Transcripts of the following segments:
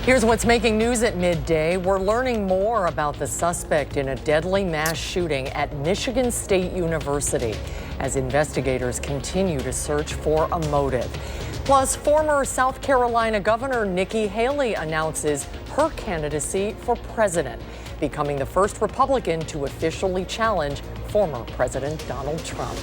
Here's what's making news at midday. We're learning more about the suspect in a deadly mass shooting at Michigan State University as investigators continue to search for a motive. Plus, former South Carolina Governor Nikki Haley announces her candidacy for president, becoming the first Republican to officially challenge former President Donald Trump.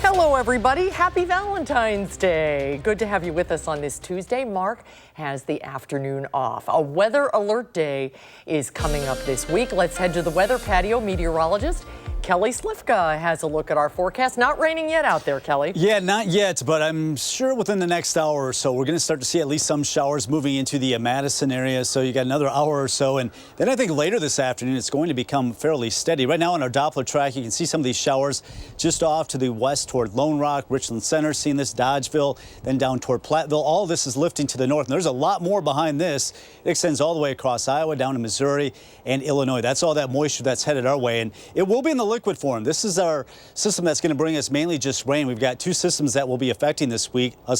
Hello, everybody. Happy Valentine's Day. Good to have you with us on this Tuesday. Mark has the afternoon off. A weather alert day is coming up this week. Let's head to the weather patio. Meteorologist Kelly Slifka has a look at our forecast. Not raining yet out there, Kelly. Yeah, not yet, but I'm sure within the next hour or so, we're going to start to see at least some showers moving into the Madison area. So you got another hour or so. And then I think later this afternoon, it's going to become fairly steady. Right now on our Doppler track, you can see some of these showers just off to the west toward Lone Rock, Richland Center, seeing this Dodgeville, then down toward Platteville. All of this is lifting to the north. And there's a lot more behind this. It extends all the way across Iowa, down to Missouri and Illinois. That's all that moisture that's headed our way. And it will be in the liquid form. This is our system that's going to bring us mainly just rain. We've got two systems that will be affecting us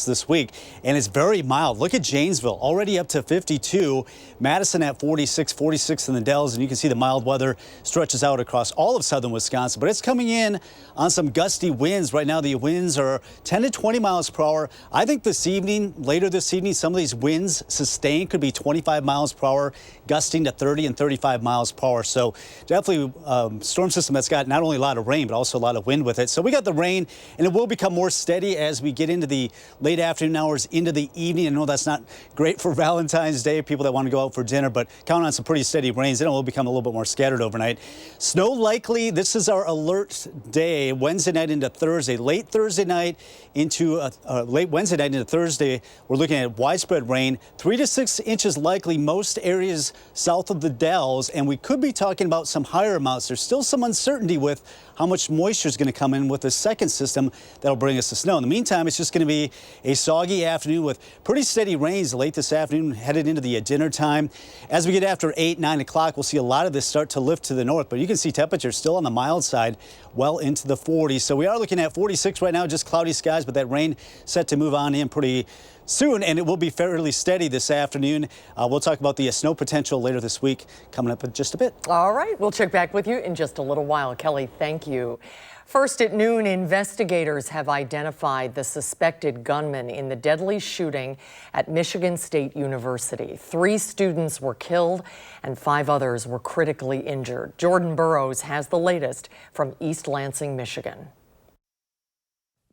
this week, and it's very mild. Look at Janesville, already up to 52. Madison at 46 in the Dells, and you can see the mild weather stretches out across all of southern Wisconsin. But it's coming in on some gusty winds. Right now, the winds are 10 to 20 miles per hour. I think later this evening, some of these winds sustained could be 25 miles per hour, gusting to 30 and 35 miles per hour. So definitely storm system that's got not only a lot of rain, but also a lot of wind with it. So we got the rain, and it will become more steady as we get into the late afternoon hours into the evening. I know that's not great for Valentine's Day, people that want to go out for dinner, but count on some pretty steady rains. Then it will become a little bit more scattered overnight. Snow likely. This is our alert day, Wednesday night into Thursday. Late Wednesday night into Thursday, we're looking at widespread rain, 3 to 6 inches likely most areas south of the Dells, and we could be talking about some higher amounts. There's still some uncertainty with how much moisture is going to come in with the second system that'll bring us the snow. In the meantime, it's just going to be a soggy afternoon with pretty steady rains late this afternoon, headed into the dinner time. As we get after 8, 9 o'clock, we'll see a lot of this start to lift to the north, but you can see temperatures still on the mild side, well into the 40s. So we are looking at 46 right now, just cloudy skies, but that rain set to move on in pretty soon, and it will be fairly steady this afternoon. We'll talk about the snow potential later this week coming up in just a bit. All right, we'll check back with you in just a little while. Kelly, thank you. First at noon, investigators have identified the suspected gunman in the deadly shooting at Michigan State University. 3 students were killed and 5 others were critically injured. Jordan Burroughs has the latest from East Lansing, Michigan.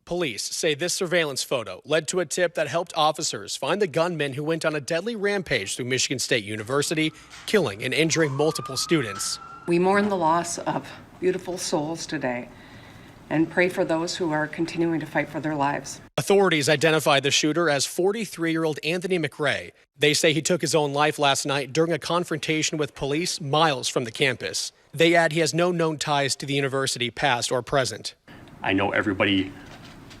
Police say this surveillance photo led to a tip that helped officers find the gunman who went on a deadly rampage through Michigan State University, killing and injuring multiple students. We mourn the loss of beautiful souls today and pray for those who are continuing to fight for their lives. Authorities identified the shooter as 43-year-old Anthony McRae. They say he took his own life last night during a confrontation with police miles from the campus. They add he has no known ties to the university, past or present. I know everybody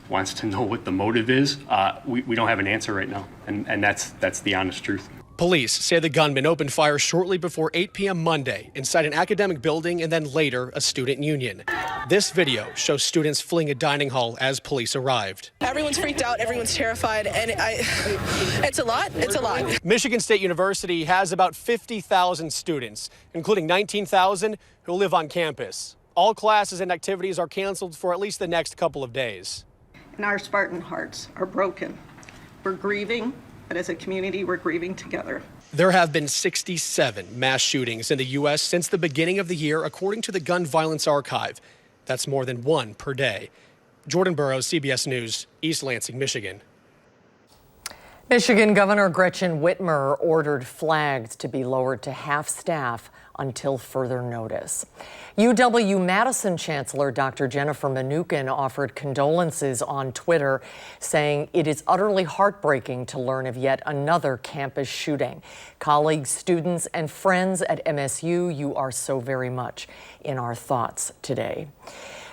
wants to know what the motive is. We don't have an answer right now, and that's the honest truth. Police say the gunman opened fire shortly before 8 p.m. Monday inside an academic building and then later a student union. This video shows students fleeing a dining hall as police arrived. Everyone's freaked out, everyone's terrified, and it's a lot. Michigan State University has about 50,000 students, including 19,000 who live on campus. All classes and activities are canceled for at least the next couple of days. And our Spartan hearts are broken. We're grieving, but as a community, we're grieving together. There have been 67 mass shootings in the U.S. since the beginning of the year, according to the Gun Violence Archive. That's more than 1 per day. Jordan Burroughs, CBS News, East Lansing, Michigan. Michigan Governor Gretchen Whitmer ordered flags to be lowered to half staff until further notice. UW-Madison Chancellor Dr. Jennifer Mnookin offered condolences on Twitter, saying it is utterly heartbreaking to learn of yet another campus shooting. Colleagues, students, and friends at MSU, you are so very much in our thoughts today.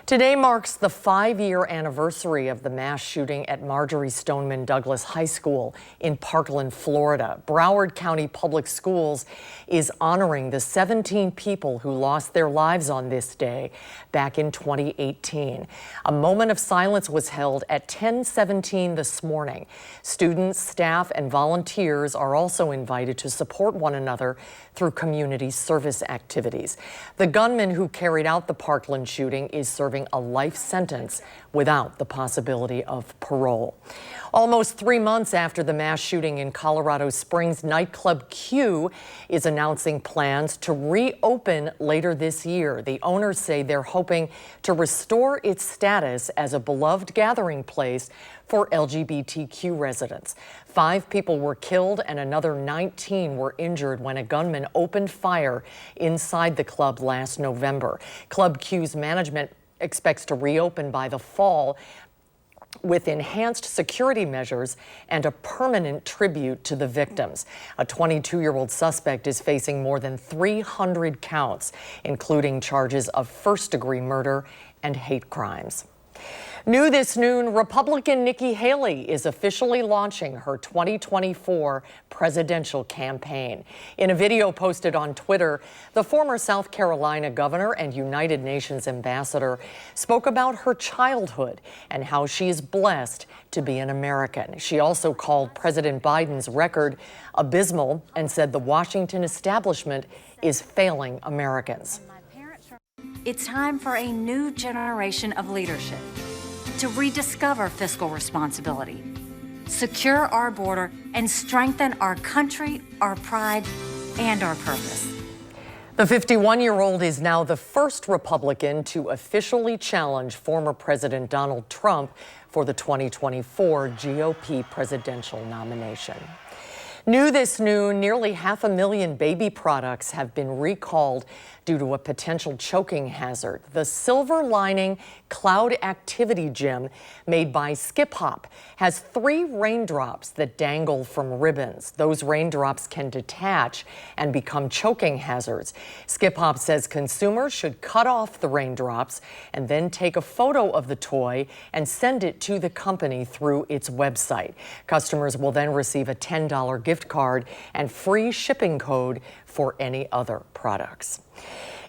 Today marks the 5-year anniversary of the mass shooting at Marjorie Stoneman Douglas High School in Parkland, Florida. Broward County Public Schools is honoring the 17 people who lost their lives on this day back in 2018. A moment of silence was held at 10:17 this morning. Students, staff, and volunteers are also invited to support one another through community service activities. The gunman who carried out the Parkland shooting is serving a life sentence without the possibility of parole. Almost 3 months after the mass shooting in Colorado Springs, nightclub Q is announcing plans to reopen later this year. The owners say they're hoping to restore its status as a beloved gathering place for LGBTQ residents. 5 people were killed and another 19 were injured when a gunman opened fire inside the club last November. Club Q's management expects to reopen by the fall with enhanced security measures and a permanent tribute to the victims. A 22-year-old suspect is facing more than 300 counts, including charges of first-degree murder and hate crimes. New this noon, Republican Nikki Haley is officially launching her 2024 presidential campaign. In a video posted on Twitter, the former South Carolina governor and United Nations ambassador spoke about her childhood and how she is blessed to be an American. She also called President Biden's record abysmal and said the Washington establishment is failing Americans. It's time for a new generation of leadership to rediscover fiscal responsibility, secure our border, and strengthen our country, our pride, and our purpose. The 51-year-old is now the first Republican to officially challenge former President Donald Trump for the 2024 GOP presidential nomination. New this noon, nearly 500,000 baby products have been recalled due to a potential choking hazard. The Silver Lining Cloud Activity Gym, made by Skip Hop, has 3 raindrops that dangle from ribbons. Those raindrops can detach and become choking hazards. Skip Hop says consumers should cut off the raindrops and then take a photo of the toy and send it to the company through its website. Customers will then receive a $10 gift card and free shipping code for any other products.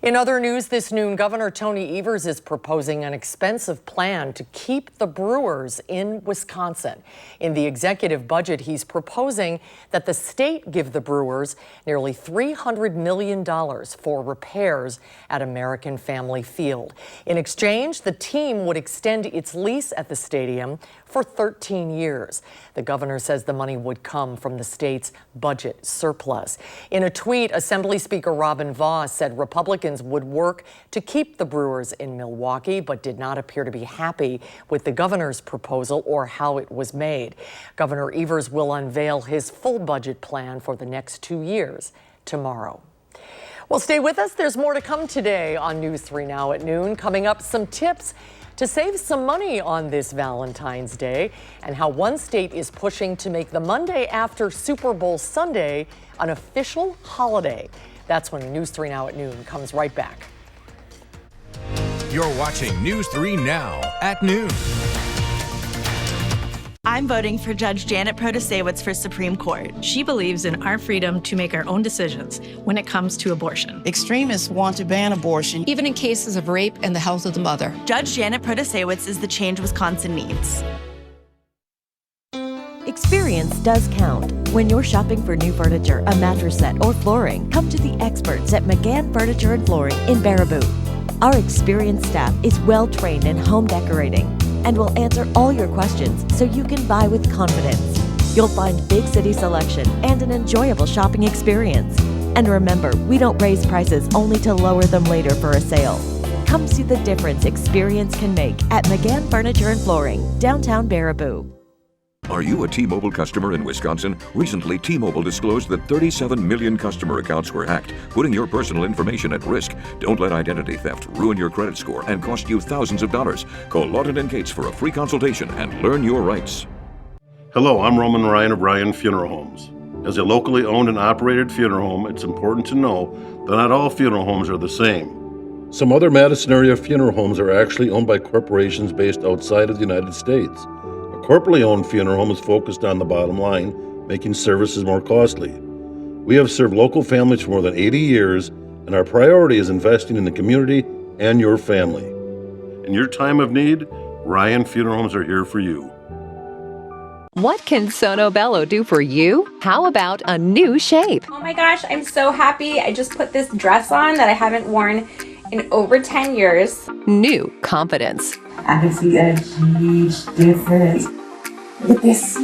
In other news this noon, Governor Tony Evers is proposing an expensive plan to keep the Brewers in Wisconsin. In the executive budget, he's proposing that the state give the Brewers nearly $300 million for repairs at American Family Field. In exchange, the team would extend its lease at the stadium for 13 years. The governor says the money would come from the state's budget surplus. In a tweet, Assembly Speaker Robin Vos said Republicans would work to keep the Brewers in Milwaukee, but did not appear to be happy with the governor's proposal or how it was made. Governor Evers will unveil his full budget plan for the next 2 years tomorrow. Well, stay with us. There's more to come today on News 3 Now at noon. Coming up, some tips to save some money on this Valentine's Day and how one state is pushing to make the Monday after Super Bowl Sunday an official holiday. That's when News 3 Now at noon comes right back. You're watching News 3 Now at noon. I'm voting for Judge Janet Protasewicz for Supreme Court. She believes in our freedom to make our own decisions when it comes to abortion. Extremists want to ban abortion, even in cases of rape and the health of the mother. Judge Janet Protasewicz is the change Wisconsin needs. Experience does count. When you're shopping for new furniture, a mattress set, or flooring, come to the experts at McGann Furniture and Flooring in Baraboo. Our experienced staff is well-trained in home decorating and will answer all your questions so you can buy with confidence. You'll find big city selection and an enjoyable shopping experience. And remember, we don't raise prices only to lower them later for a sale. Come see the difference experience can make at McGann Furniture and Flooring, downtown Baraboo. Are you a T-Mobile customer in Wisconsin? Recently, T-Mobile disclosed that 37 million customer accounts were hacked, putting your personal information at risk. Don't let identity theft ruin your credit score and cost you thousands of dollars. Call Lawton & Cates for a free consultation and learn your rights. Hello, I'm Roman Ryan of Ryan Funeral Homes. As a locally owned and operated funeral home, it's important to know that not all funeral homes are the same. Some other Madison area funeral homes are actually owned by corporations based outside of the United States. A corporately owned funeral home is focused on the bottom line, making services more costly. We have served local families for more than 80 years, and our priority is investing in the community and your family. In your time of need, Ryan Funeral Homes are here for you. What can Sono Bello do for you? How about a new shape? Oh my gosh, I'm so happy. I just put this dress on that I haven't worn in over 10 years. New confidence. I can see a huge difference. Look at this.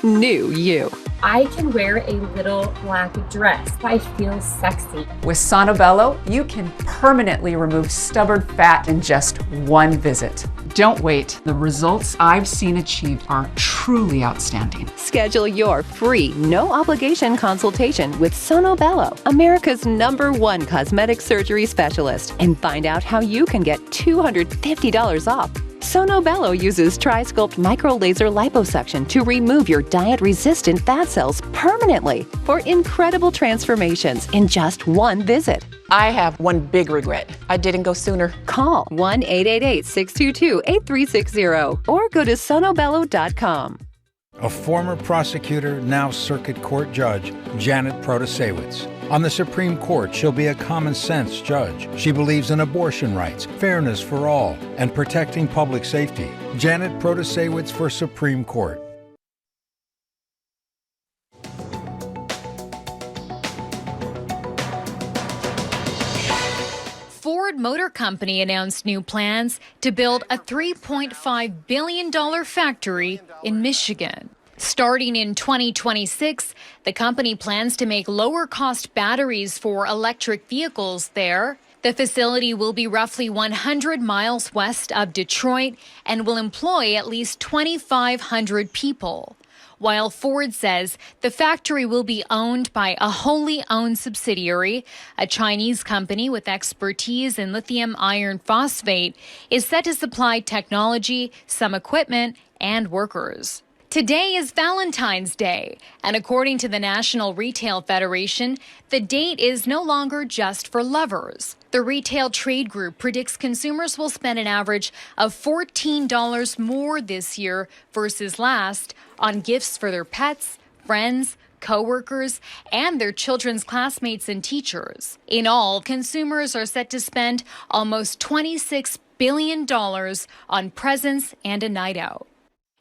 New you. I can wear a little black dress. I feel sexy. With Sono Bello, you can permanently remove stubborn fat in just one visit. Don't wait. The results I've seen achieved are truly outstanding. Schedule your free, no-obligation consultation with Sono Bello, America's #1 cosmetic surgery specialist, and find out how you can get $250 off. Sono Bello uses Tri-Sculpt micro-laser liposuction to remove your diet-resistant fat cells permanently for incredible transformations in just one visit. I have one big regret. I didn't go sooner. Call 1-888-622-8360 or go to sonobello.com. A former prosecutor, now circuit court judge, Janet Protasewicz. On the Supreme Court, she'll be a common-sense judge. She believes in abortion rights, fairness for all, and protecting public safety. Janet Protasewicz for Supreme Court. Ford Motor Company announced new plans to build a $3.5 billion factory in Michigan. Starting in 2026, the company plans to make lower-cost batteries for electric vehicles there. The facility will be roughly 100 miles west of Detroit and will employ at least 2,500 people. While Ford says the factory will be owned by a wholly owned subsidiary, a Chinese company with expertise in lithium iron phosphate is set to supply technology, some equipment, and workers. Today is Valentine's Day, and according to the National Retail Federation, the date is no longer just for lovers. The retail trade group predicts consumers will spend an average of $14 more this year versus last on gifts for their pets, friends, co-workers, and their children's classmates and teachers. In all, consumers are set to spend almost $26 billion on presents and a night out.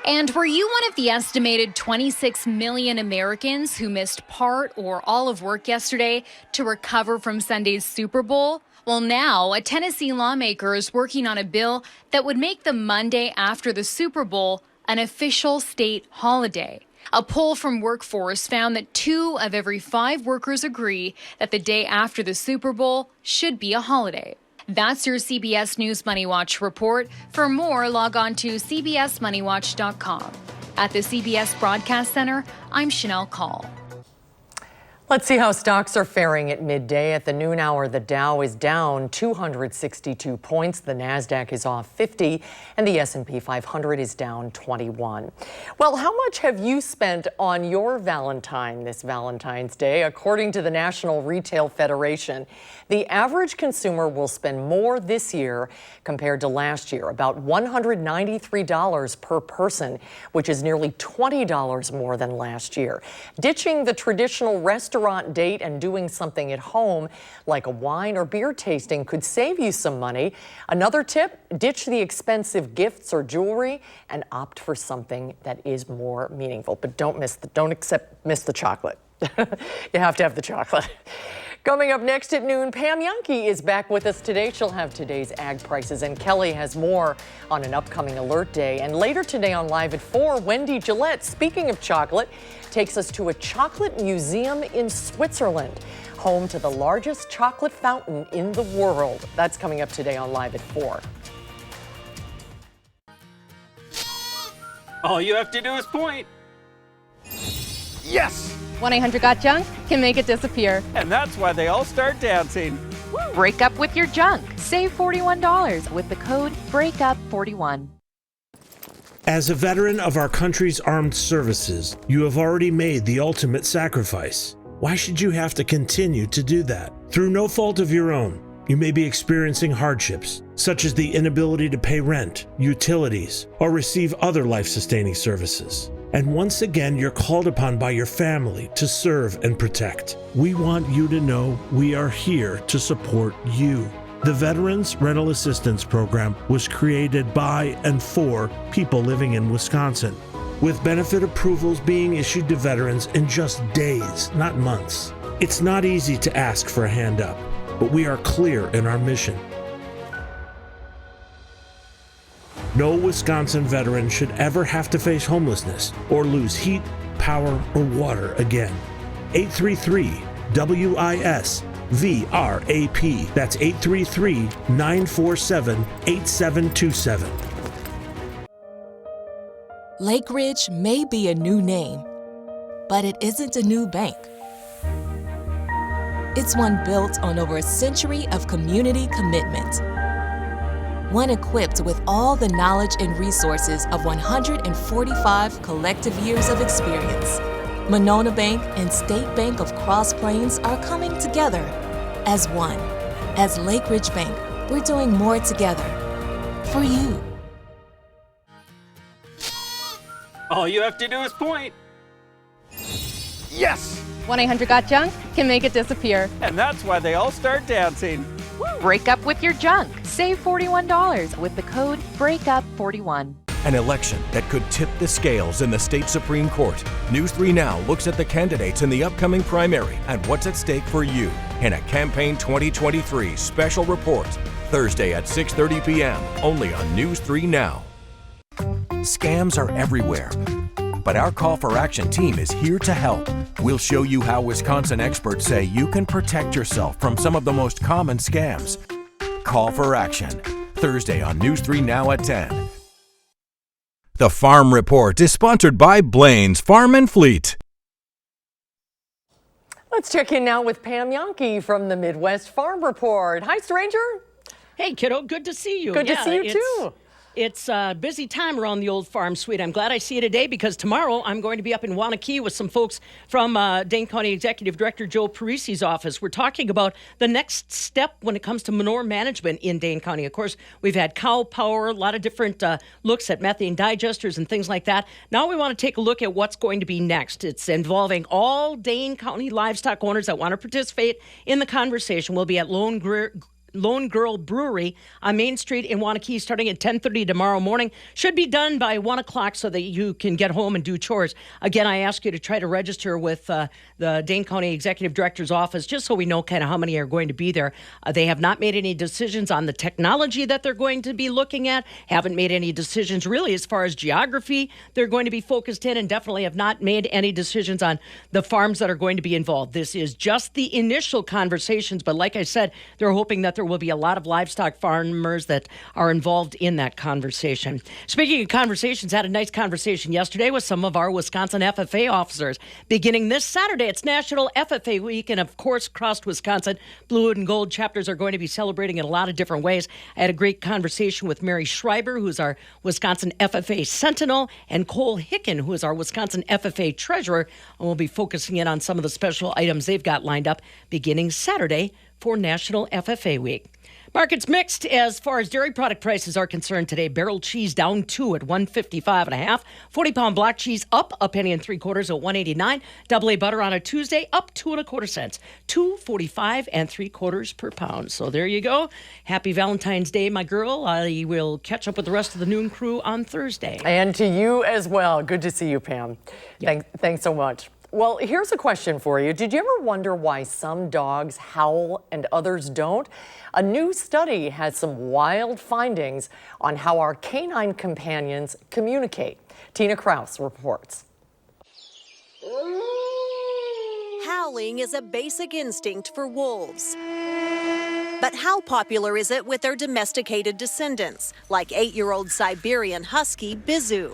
And were you one of the estimated 26 million Americans who missed part or all of work yesterday to recover from Sunday's Super Bowl? Well, now a Tennessee lawmaker is working on a bill that would make the Monday after the Super Bowl an official state holiday. A poll from Workforce found that 2 of every 5 workers agree that the day after the Super Bowl should be a holiday. That's your CBS News Money Watch report. For more, log on to cbsmoneywatch.com. At the CBS Broadcast Center, I'm Chanel Call. Let's see how stocks are faring at midday. At the noon hour, the Dow is down 262 points. The Nasdaq is off 50, and the S&P 500 is down 21. Well, how much have you spent on your Valentine this Valentine's Day? According to the National Retail Federation, the average consumer will spend more this year compared to last year, about $193 per person, which is nearly $20 more than last year. Ditching the traditional restaurant date and doing something at home, like a wine or beer tasting, could save you some money. Another tip, ditch the expensive gifts or jewelry and opt for something that is more meaningful. But don't miss the chocolate. You have to have the chocolate. Coming up next at noon, Pam Yankee is back with us today. She'll have today's ag prices, and Kelly has more on an upcoming alert day. And later today on Live at 4, Wendy Gillette, speaking of chocolate, takes us to a chocolate museum in Switzerland, home to the largest chocolate fountain in the world. That's coming up today on Live at 4. All you have to do is point. Yes! 1-800-GOT-JUNK can make it disappear. And that's why they all start dancing. Break up with your junk. Save $41 with the code BREAKUP41. As a veteran of our country's armed services, you have already made the ultimate sacrifice. Why should you have to continue to do that? Through no fault of your own, You may be experiencing hardships, such as the inability to pay rent, utilities, or receive other life-sustaining services. And once again, you're called upon by your family to serve and protect. We want you to know we are here to support you. The Veterans Rental Assistance Program was created by and for people living in Wisconsin, with benefit approvals being issued to veterans in just days, not months. It's not easy to ask for a hand up, but we are clear in our mission. No Wisconsin veteran should ever have to face homelessness or lose heat, power, or water again. 833-WISC-VRAP. That's 833-947-8727. Lake Ridge may be a new name, but it isn't a new bank. It's one built on over a century of community commitment. One equipped with all the knowledge and resources of 145 collective years of experience. Monona Bank and State Bank of Cross Plains are coming together as one. As Lake Ridge Bank, we're doing more together for you. All you have to do is point. Yes! 1-800-GOT-JUNK can make it disappear. And that's why they all start dancing. Break up with your junk. Save $41 with the code BREAKUP41. An election that could tip the scales in the state Supreme Court. News 3 Now looks at the candidates in the upcoming primary and what's at stake for you in a Campaign 2023 special report. Thursday at 6:30 p.m. only on News 3 Now. Scams are everywhere, but our Call for Action team is here to help. We'll show you how Wisconsin experts say you can protect yourself from some of the most common scams. Call for Action, Thursday on News 3 Now at 10. The Farm Report is sponsored by Blaine's Farm and Fleet. Let's check in now with Pam Yankee from the Midwest Farm Report. Hi, stranger. Hey, kiddo. Good to see you. Good to see you, too. It's a busy time around the old farm suite. I'm glad I see you today because tomorrow I'm going to be up in Waunakee with some folks from Dane County Executive Director Joe Parisi's office. We're talking about the next step when it comes to manure management in Dane County. Of course, we've had cow power, a lot of different looks at methane digesters and things like that. Now we want to take a look at what's going to be next. It's involving all Dane County livestock owners that want to participate in the conversation. We'll be at Lone Girl Brewery on Main Street in Waunakee starting at 10:30 tomorrow morning. Should be done by 1 o'clock so that you can get home and do chores. Again, I ask you to try to register with the Dane County Executive Director's office just so we know kind of how many are going to be there. They have not made any decisions on the technology that they're going to be looking at, haven't made any decisions really as far as geography they're going to be focused in, and definitely have not made any decisions on the farms that are going to be involved. This is just the initial conversations, but like I said, they're hoping that there will be a lot of livestock farmers that are involved in that conversation. Speaking of conversations, had a nice conversation yesterday with some of our Wisconsin FFA officers. Beginning this Saturday, it's National FFA Week, and of course, across Wisconsin, Blue and Gold chapters are going to be celebrating in a lot of different ways. I had a great conversation with Mary Schreiber, who's our Wisconsin FFA Sentinel, and Cole Hicken, who is our Wisconsin FFA Treasurer, and we'll be focusing in on some of the special items they've got lined up beginning Saturday for National FFA Week. Markets mixed as far as dairy product prices are concerned today. Barrel cheese down 2 at $1.55.5. 40-pound block cheese up a penny and 3/4 at $1.89. Double A butter on a Tuesday up 2 1/4 cents. $2.45 3/4 per pound. So there you go. Happy Valentine's Day, my girl. I will catch up with the rest of the noon crew on Thursday. And to you as well. Good to see you, Pam. Yep. Thanks so much. Well, here's a question for you. Did you ever wonder why some dogs howl and others don't? A new study has some wild findings on how our canine companions communicate. Tina Kraus reports. Howling is a basic instinct for wolves. But how popular is it with their domesticated descendants, like 8-year-old Siberian Husky Bizu?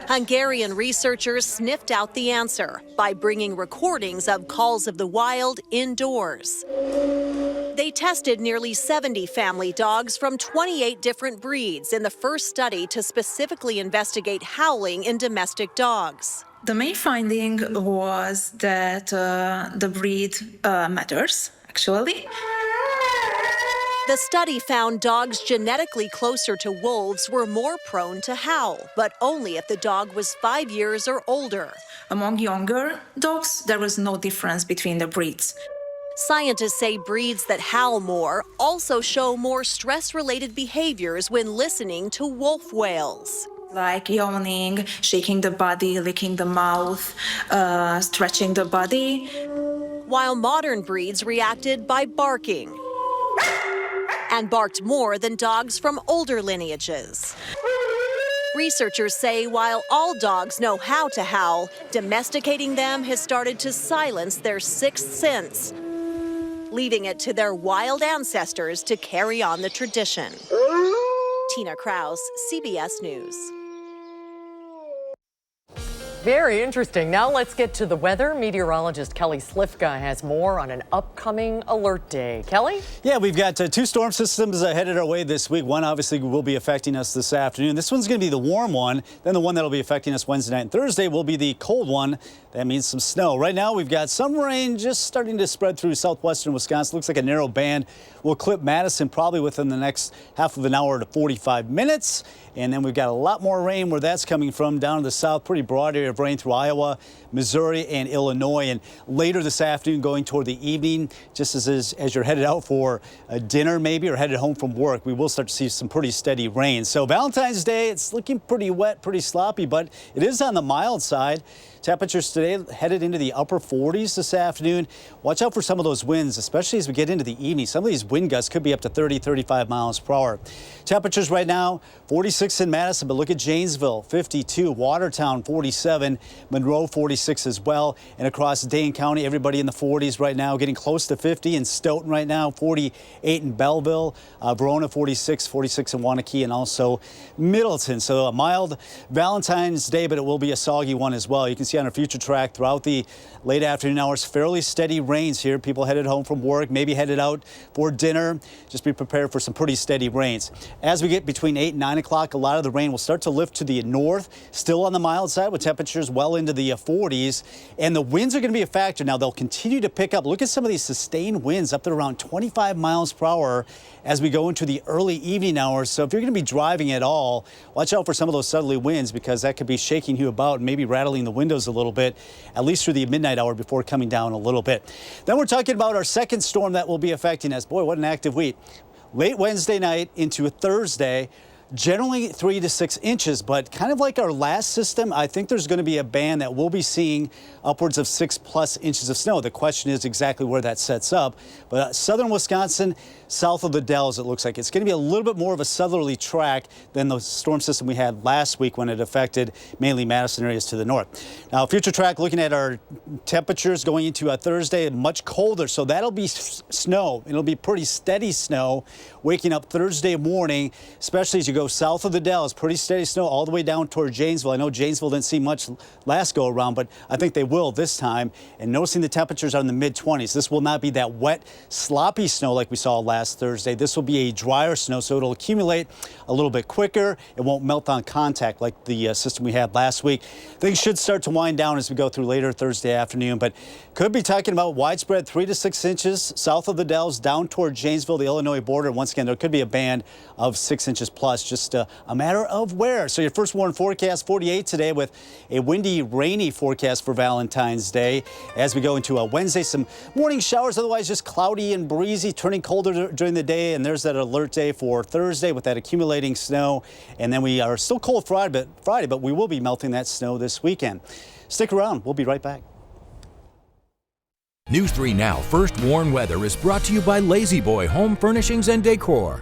Hungarian researchers sniffed out the answer by bringing recordings of calls of the wild indoors. They tested nearly 70 family dogs from 28 different breeds in the first study to specifically investigate howling in domestic dogs. The main finding was that the breed matters, actually. The study found dogs genetically closer to wolves were more prone to howl, but only if the dog was 5 years or older. Among younger dogs, there was no difference between the breeds. Scientists say breeds that howl more also show more stress-related behaviors when listening to wolf wails. Like yawning, shaking the body, licking the mouth, stretching the body. While modern breeds reacted by barking and barked more than dogs from older lineages. Researchers say while all dogs know how to howl, domesticating them has started to silence their sixth sense, leaving it to their wild ancestors to carry on the tradition. Tina Kraus, CBS News. Very interesting. Now let's get to the weather. Meteorologist Kelly Slifka has more on an upcoming alert day. Kelly? Yeah, we've got two storm systems headed our way this week. One obviously will be affecting us this afternoon. This one's going to be the warm one. Then the one that'll be affecting us Wednesday night and Thursday will be the cold one. That means some snow. Right now we've got some rain just starting to spread through southwestern Wisconsin. Looks like a narrow band will clip Madison probably within the next half of an hour to 45 minutes. And then we've got a lot more rain where that's coming from down to the south. Pretty broad area of rain through Iowa, Missouri, and Illinois. And later this afternoon, going toward the evening, just as you're headed out for a dinner maybe or headed home from work, we will start to see some pretty steady rain. So Valentine's Day, it's looking pretty wet, pretty sloppy, but it is on the mild side. Temperatures today headed into the upper 40s this afternoon. Watch out for some of those winds, especially as we get into the evening. Some of these wind gusts could be up to 30, 35 miles per hour. Temperatures right now, 46 in Madison, but look at Janesville, 52, Watertown, 47, Monroe, 46 as well. And across Dane County, everybody in the 40s right now, getting close to 50 in Stoughton right now, 48 in Belleville, Verona, 46, 46 in Wanakee, and also Middleton. So a mild Valentine's Day, but it will be a soggy one as well. You can see on our future track throughout the late afternoon hours, fairly steady rains here. People headed home from work, maybe headed out for dinner. Just be prepared for some pretty steady rains. As we get between 8 and 9 o'clock, a lot of the rain will start to lift to the north, still on the mild side with temperatures well into the 40s. And the winds are going to be a factor. Now they'll continue to pick up. Look at some of these sustained winds up to around 25 miles per hour as we go into the early evening hours. So if you're going to be driving at all, watch out for some of those southerly winds because that could be shaking you about and maybe rattling the windows a little bit, at least through the midnight hour before coming down a little bit. Then we're talking about our second storm that will be affecting us. Boy, what an active week. Late Wednesday night into Thursday, generally 3 to 6 inches, but kind of like our last system, I think there's going to be a band that we'll be seeing upwards of 6+ inches of snow. The question is exactly where that sets up. But southern Wisconsin, south of the Dells, it looks like it's going to be a little bit more of a southerly track than the storm system we had last week when it affected mainly Madison areas to the north. Now, future track, looking at our temperatures going into Thursday, much colder, so that'll be snow. It'll be pretty steady snow waking up Thursday morning, especially as you go south of the Dells. Pretty steady snow all the way down toward Janesville. I know Janesville didn't see much last go around, but I think they will this time. And noticing the temperatures are in the mid-20s. This will not be that wet, sloppy snow like we saw last Thursday. This will be a drier snow, so it'll accumulate a little bit quicker. It won't melt on contact like the system we had last week. Things should start to wind down as we go through later Thursday afternoon, but could be talking about widespread 3 to 6 inches south of the Dells down toward Janesville, the Illinois border. Once again, there could be a band of 6 inches plus, just a matter of where. So your first warn forecast, 48 today with a windy, rainy forecast for Valentine's Day. As we go into a Wednesday, some morning showers, otherwise just cloudy and breezy, turning colder during the day. And there's that alert day for Thursday with that accumulating snow. And then we are still cold Friday, but we will be melting that snow this weekend. Stick around. We'll be right back. News 3 Now First Warn Weather is brought to you by Lazy Boy Home Furnishings and Decor.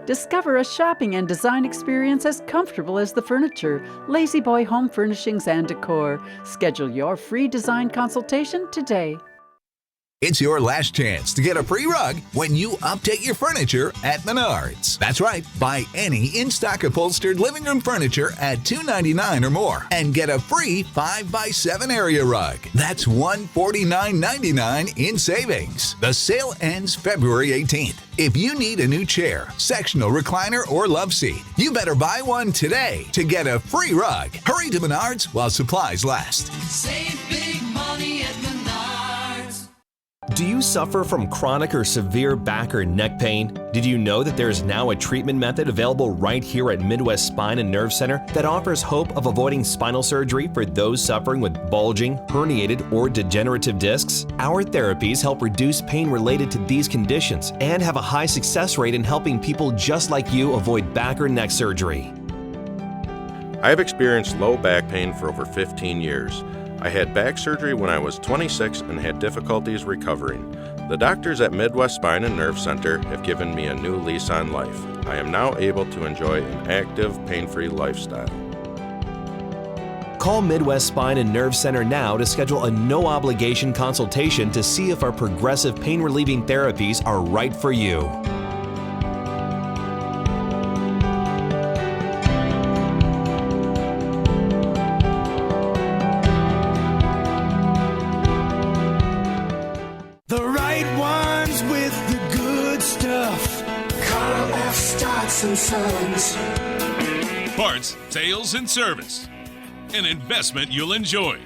Discover a shopping and design experience as comfortable as the furniture. Lazy Boy Home Furnishings and Decor. Schedule your free design consultation today. It's your last chance to get a free rug when you update your furniture at Menards. That's right, buy any in-stock upholstered living room furniture at $299 or more and get a free 5x7 area rug. That's $149.99 in savings. The sale ends February 18th. If you need a new chair, sectional recliner, or love seat, you better buy one today to get a free rug. Hurry to Menards while supplies last. Save big money at Menards. Do you suffer from chronic or severe back or neck pain? Did you know that there is now a treatment method available right here at Midwest Spine and Nerve Center that offers hope of avoiding spinal surgery for those suffering with bulging, herniated, or degenerative discs? Our therapies help reduce pain related to these conditions and have a high success rate in helping people just like you avoid back or neck surgery. I have experienced low back pain for over 15 years. I had back surgery when I was 26 and had difficulties recovering. The doctors at Midwest Spine and Nerve Center have given me a new lease on life. I am now able to enjoy an active, pain-free lifestyle. Call Midwest Spine and Nerve Center now to schedule a no-obligation consultation to see if our progressive pain-relieving therapies are right for you. Sons. Parts, sales, and service. An investment you'll enjoy.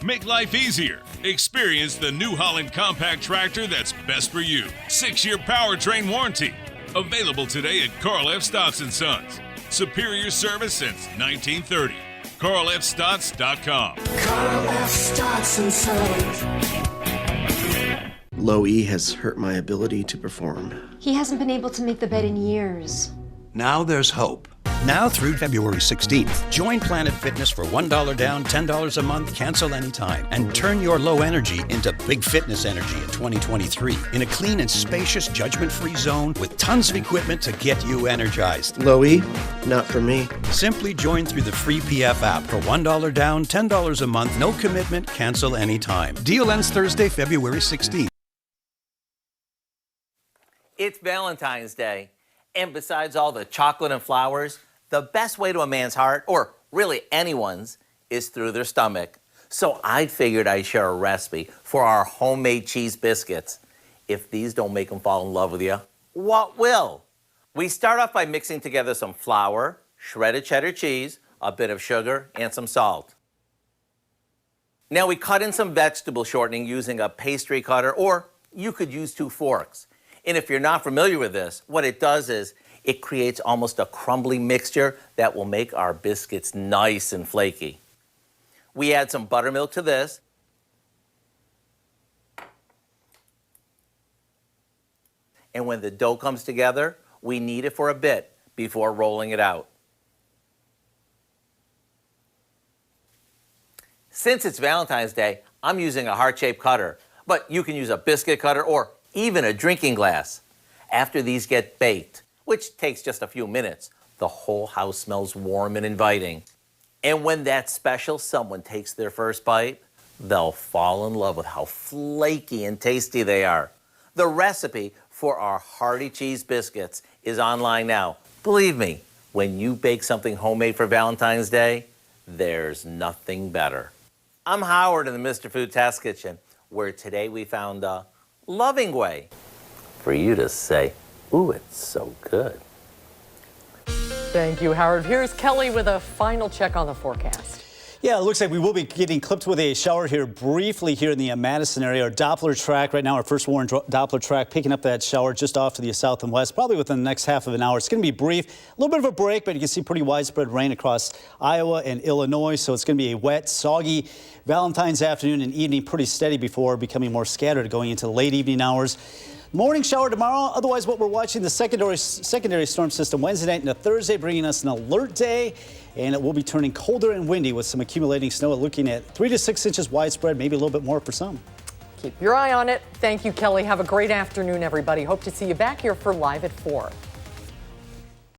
Make life easier. Experience the New Holland compact tractor that's best for you. 6-year powertrain warranty. Available today at Carl F. Stotts & Sons. Superior service since 1930. CarlFStotts.com. Carl F. Stotts & Sons. Low E has hurt my ability to perform. He hasn't been able to make the bed in years. Now there's hope. Now through February 16th, join Planet Fitness for $1 down, $10 a month, cancel anytime, and turn your low energy into big fitness energy in 2023 in a clean and spacious, judgment-free zone with tons of equipment to get you energized. Low E, not for me. Simply join through the free PF app for $1 down, $10 a month, no commitment, cancel anytime. Deal ends Thursday, February 16th. It's Valentine's Day. And besides all the chocolate and flowers, the best way to a man's heart, or really anyone's, is through their stomach. So I figured I'd share a recipe for our homemade cheese biscuits. If these don't make them fall in love with you, what will? We start off by mixing together some flour, shredded cheddar cheese, a bit of sugar, and some salt. Now we cut in some vegetable shortening using a pastry cutter, or you could use 2 forks. And if you're not familiar with this, what it does is it creates almost a crumbly mixture that will make our biscuits nice and flaky. We add some buttermilk to this. And when the dough comes together, we knead it for a bit before rolling it out. Since it's Valentine's Day, I'm using a heart-shaped cutter, but you can use a biscuit cutter or even a drinking glass. After these get baked, which takes just a few minutes, the whole house smells warm and inviting. And when that special someone takes their first bite, they'll fall in love with how flaky and tasty they are. The recipe for our hearty cheese biscuits is online now. Believe me, when you bake something homemade for Valentine's Day, there's nothing better. I'm Howard in the Mr. Food Test Kitchen, where today we found a loving way for you to say, ooh, it's so good. Thank you, Howard. Here's Kelly with a final check on the forecast. Yeah, it looks like we will be getting clipped with a shower here briefly here in the Madison area. Our Doppler track right now, our first warning Doppler track, picking up that shower just off to the south and west, probably within the next half of an hour. It's going to be brief, a little bit of a break, but you can see pretty widespread rain across Iowa and Illinois. So it's going to be a wet, soggy Valentine's afternoon and evening, pretty steady before becoming more scattered going into the late evening hours. Morning shower tomorrow. Otherwise, what we're watching, the secondary storm system Wednesday night into Thursday, bringing us an alert day. And it will be turning colder and windy with some accumulating snow, looking at 3 to 6 inches widespread, maybe a little bit more for some. Keep your eye on it. Thank you, Kelly. Have a great afternoon, everybody. Hope to see you back here for Live at 4.